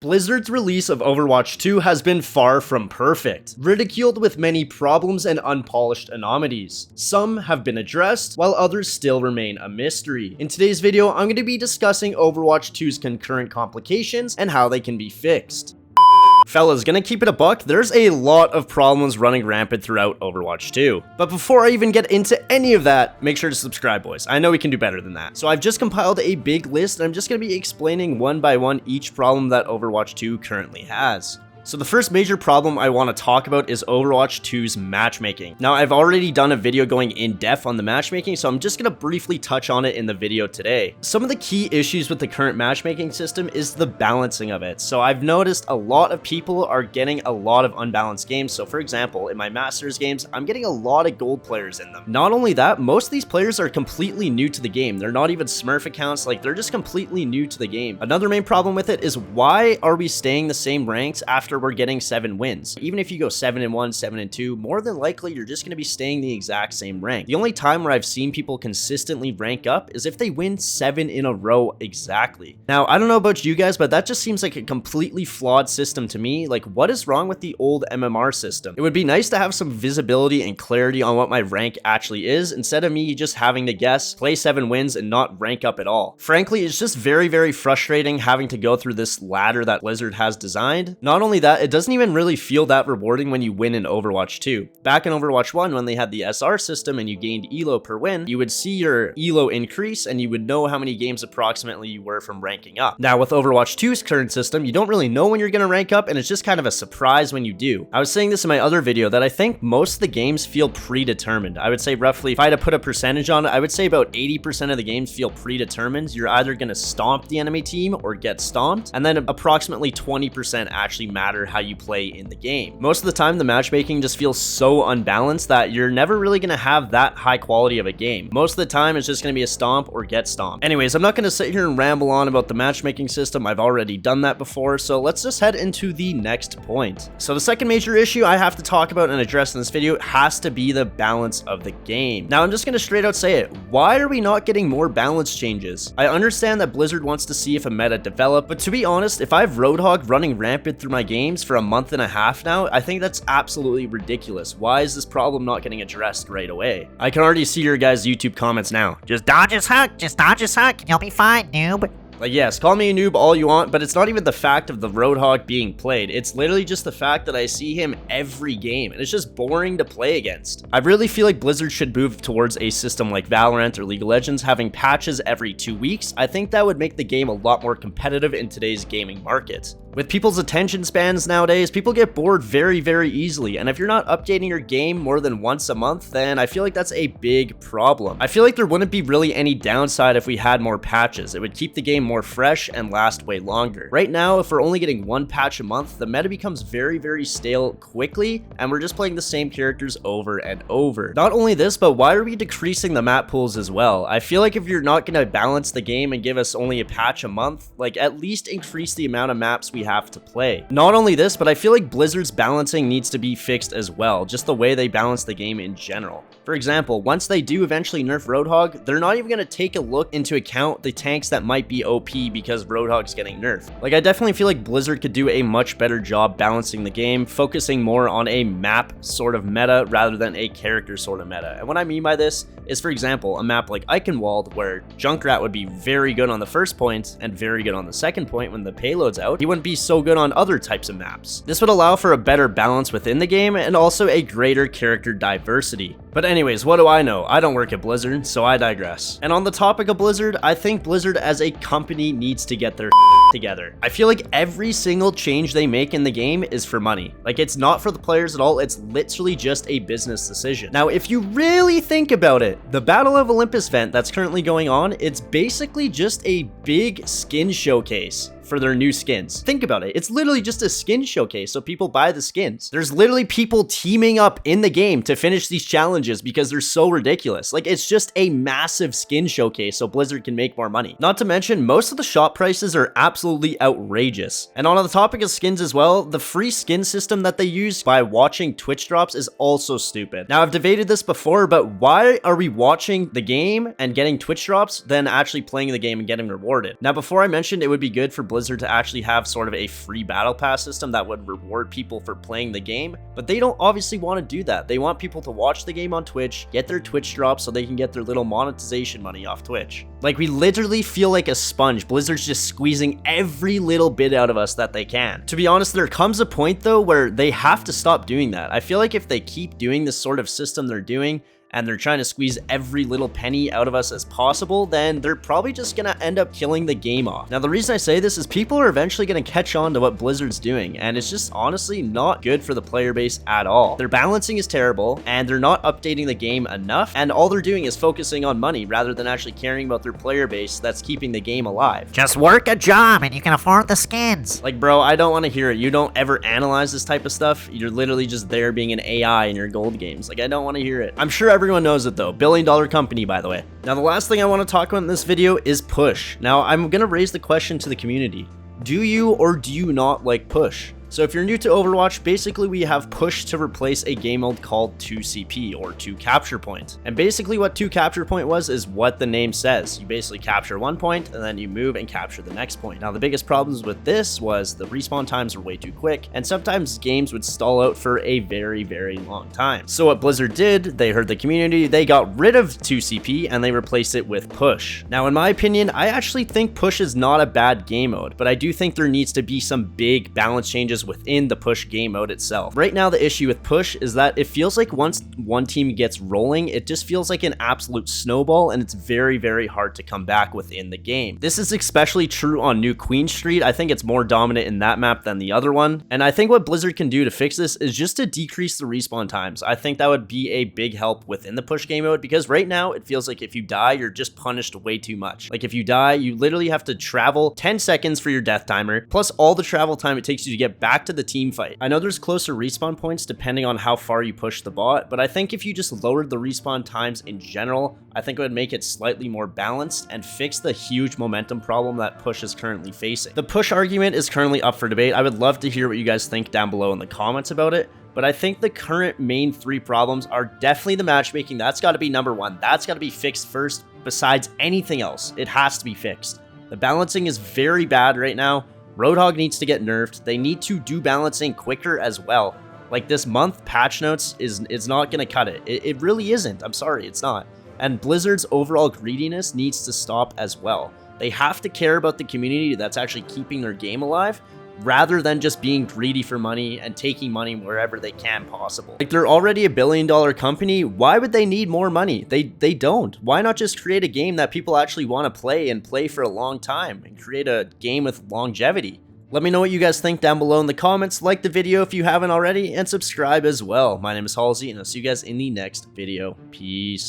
Blizzard's release of Overwatch 2 has been far from perfect, ridiculed with many problems and unpolished anomalies. Some have been addressed, while others still remain a mystery. In today's video, I'm going to be discussing Overwatch 2's concurrent complications and how they can be fixed. Fellas, gonna keep it a buck, there's a lot of problems running rampant throughout Overwatch 2. But before I even get into any of that, make sure to subscribe, boys. I know we can do better than that. So I've just compiled a big list, and I'm just gonna be explaining one by one each problem that Overwatch 2 currently has. So the first major problem I want to talk about is Overwatch 2's matchmaking. Now, I've already done a video going in depth on the matchmaking, so I'm just going to briefly touch on it in the video today. Some of the key issues with the current matchmaking system is the balancing of it. So I've noticed a lot of people are getting a lot of unbalanced games. So for example, in my Masters games, I'm getting a lot of gold players in them. Not only that, most of these players are completely new to the game. They're not even Smurf accounts, like they're just completely new to the game. Another main problem with it is, why are we staying the same ranks after we're getting 7 wins? Even if you go 7-1, 7-2, more than likely you're just going to be staying the exact same rank. The only time where I've seen people consistently rank up is if they win 7 in a row exactly. Now, I don't know about you guys, but that just seems like a completely flawed system to me. Like, what is wrong with the old MMR system? It would be nice to have some visibility and clarity on what my rank actually is, instead of me just having to guess, play 7 wins, and not rank up at all. Frankly, it's just very, very frustrating having to go through this ladder that Blizzard has designed. Not only that, it doesn't even really feel that rewarding when you win in Overwatch 2. Back in Overwatch 1, when they had the SR system and you gained ELO per win, you would see your ELO increase and you would know how many games approximately you were from ranking up. Now with Overwatch 2's current system, you don't really know when you're going to rank up, and it's just kind of a surprise when you do. I was saying this in my other video that I think most of the games feel predetermined. I would say roughly, if I had to put a percentage on it, I would say about 80% of the games feel predetermined. You're either going to stomp the enemy team or get stomped, and then approximately 20% actually matter how you play in the game. Most of the time, the matchmaking just feels so unbalanced that you're never really going to have that high quality of a game. Most of the time, it's just going to be a stomp or get stomped. Anyways, I'm not going to sit here and ramble on about the matchmaking system. I've already done that before, so let's just head into the next point. So the second major issue I have to talk about and address in this video has to be the balance of the game. Now, I'm just going to straight out say it. Why are we not getting more balance changes? I understand that Blizzard wants to see if a meta develop, but to be honest, if I have Roadhog running rampant through my games for a month and a half now, I think that's absolutely ridiculous. Why is this problem not getting addressed right away? I can already see your guys' YouTube comments now. Just dodge his hook, you'll be fine, noob. Like, yes, call me a noob all you want, but it's not even the fact of the Roadhog being played. It's literally just the fact that I see him every game, and it's just boring to play against. I really feel like Blizzard should move towards a system like Valorant or League of Legends, having patches every 2 weeks. I think that would make the game a lot more competitive in today's gaming market. With people's attention spans nowadays, people get bored very, very easily, and if you're not updating your game more than once a month, then I feel like that's a big problem. I feel like there wouldn't be really any downside if we had more patches. It would keep the game more fresh and last way longer. Right now, if we're only getting 1 patch a month, the meta becomes very, very stale quickly, and we're just playing the same characters over and over. Not only this, but why are we decreasing the map pools as well? I feel like if you're not going to balance the game and give us only a patch a month, like at least increase the amount of maps we have to play. Not only this, but I feel like Blizzard's balancing needs to be fixed as well, just the way they balance the game in general. For example, once they do eventually nerf Roadhog, they're not even going to take a look into account the tanks that might be OP because Roadhog's getting nerfed. Like, I definitely feel like Blizzard could do a much better job balancing the game, focusing more on a map sort of meta rather than a character sort of meta. And what I mean by this is, for example, a map like Eichenwald, where Junkrat would be very good on the first point and very good on the second point when the payload's out. He wouldn't be so good on other types of maps. This would allow for a better balance within the game and also a greater character diversity. But anyways, what do I know? I don't work at Blizzard, so I digress. And on the topic of Blizzard, I think Blizzard as a company needs to get their together. I feel like every single change they make in the game is for money. Like, it's not for the players at all. It's literally just a business decision. Now, if you really think about it, the Battle of Olympus event that's currently going on, it's basically just a big skin showcase for their new skins. Think about it. It's literally just a skin showcase, so people buy the skins. There's literally people teaming up in the game to finish these challenges because they're so ridiculous. Like, it's just a massive skin showcase so Blizzard can make more money. Not to mention, most of the shop prices are absolutely outrageous. And on the topic of skins as well, the free skin system that they use by watching Twitch drops is also stupid. Now, I've debated this before, but why are we watching the game and getting Twitch drops than actually playing the game and getting rewarded? Now, before I mentioned it would be good for Blizzard Blizzard to actually have sort of a free battle pass system that would reward people for playing the game, but they don't obviously want to do that. They want people to watch the game on Twitch, get their Twitch drops so they can get their little monetization money off Twitch. Like, we literally feel like a sponge. Blizzard's just squeezing every little bit out of us that they can. To be honest, there comes a point though where they have to stop doing that. I feel like if they keep doing this sort of system they're doing, and they're trying to squeeze every little penny out of us as possible, then they're probably just gonna end up killing the game off. Now, the reason I say this is people are eventually gonna catch on to what Blizzard's doing, and it's just honestly not good for the player base at all. Their balancing is terrible, and they're not updating the game enough, and all they're doing is focusing on money rather than actually caring about their player base that's keeping the game alive. Just work a job and you can afford the skins. Like, bro, I don't want to hear it. You don't ever analyze this type of stuff. You're literally just there being an AI in your gold games. Like, I don't want to hear it. I'm sure everyone knows it though. Billion-dollar company, by the way. Now, the last thing I want to talk about in this video is push. Now, I'm gonna raise the question to the community. Do you or do you not like push? So if you're new to Overwatch, basically we have push to replace a game mode called 2CP, or 2 capture point. And basically what 2 capture point was is what the name says. You basically capture one point and then you move and capture the next point. Now, the biggest problems with this was the respawn times were way too quick, and sometimes games would stall out for a very, very long time. So what Blizzard did, they heard the community, they got rid of 2CP and they replaced it with push. Now, in my opinion, I actually think push is not a bad game mode, but I do think there needs to be some big balance changes within the push game mode itself. Right now, the issue with push is that it feels like once one team gets rolling, it just feels like an absolute snowball, and it's very, very hard to come back within the game. This is especially true on New Queen Street. I think it's more dominant in that map than the other one, and I think what Blizzard can do to fix this is just to decrease the respawn times. I think that would be a big help within the push game mode, because right now it feels like if you die, you're just punished way too much. Like, if you die, you literally have to travel 10 seconds for your death timer, plus all the travel time it takes you to get back to the team fight. I know there's closer respawn points depending on how far you push the bot, but I think if you just lowered the respawn times in general, I think it would make it slightly more balanced and fix the huge momentum problem that push is currently facing. The push argument is currently up for debate. I would love to hear what you guys think down below in the comments about it, but I think the current main 3 problems are definitely the matchmaking. That's got to be number 1. That's got to be fixed first. Besides anything else, it has to be fixed. The balancing is very bad right now. Roadhog needs to get nerfed. They need to do balancing quicker as well. Like, this month, patch notes is not going to cut it. It really isn't. I'm sorry, it's not. And Blizzard's overall greediness needs to stop as well. They have to care about the community that's actually keeping their game alive, rather than just being greedy for money and taking money wherever they can possible. Like, they're already a billion-dollar company. Why would they need more money? They don't. Why not just create a game that people actually want to play and play for a long time, and create a game with longevity? Let me know what you guys think down below in the comments. Like the video if you haven't already, and subscribe as well. My name is Halzeey, and I'll see you guys in the next video. Peace.